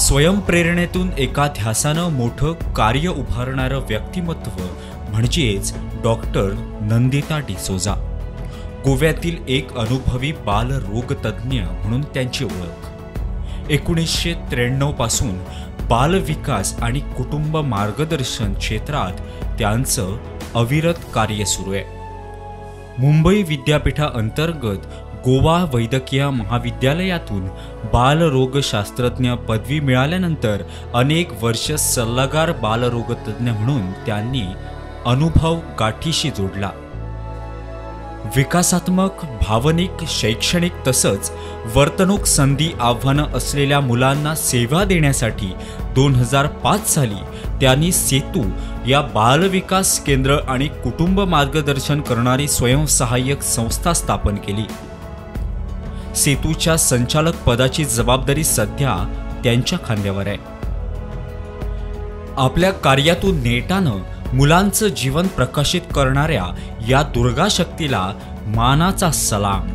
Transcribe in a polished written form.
स्वयंप्रेरणेतून एका ध्यासानं मोठं कार्य उभारणारं व्यक्तिमत्व म्हणजेच डॉक्टर नंदिता डिसोजा। गोव्यातील एक अनुभवी बालरोगतज्ञ म्हणून त्यांची ओळख। 1993 पासून बालविकास आणि कुटुंब मार्गदर्शन क्षेत्रात त्यांचं अविरत कार्य सुरू आहे। मुंबई विद्यापीठाअंतर्गत गोवा वैद्यकीय महाविद्यालयातून बालरोगशास्त्रज्ञ पदवी मिळाल्यानंतर अनेक वर्ष सल्लागार बालरोगतज्ञ म्हणून त्यांनी अनुभव गाठीशी जोडला। विकासात्मक, भावनिक, शैक्षणिक तसंच वर्तणूक संधी आव्हानं असलेल्या मुलांना सेवा देण्यासाठी 2005 साली त्यांनी सेतू या बालविकास केंद्र आणि कुटुंब मार्गदर्शन करणारी स्वयंसहाय्यक संस्था स्थापन केली। सेतूच्या संचालक पदाची जबाबदारी सध्या त्यांच्या खांद्यावर आहे। आपल्या कार्यातून नेटानं मुलांचं जीवन प्रकाशित करणाऱ्या या दुर्गा शक्तीला मानाचा सलाम।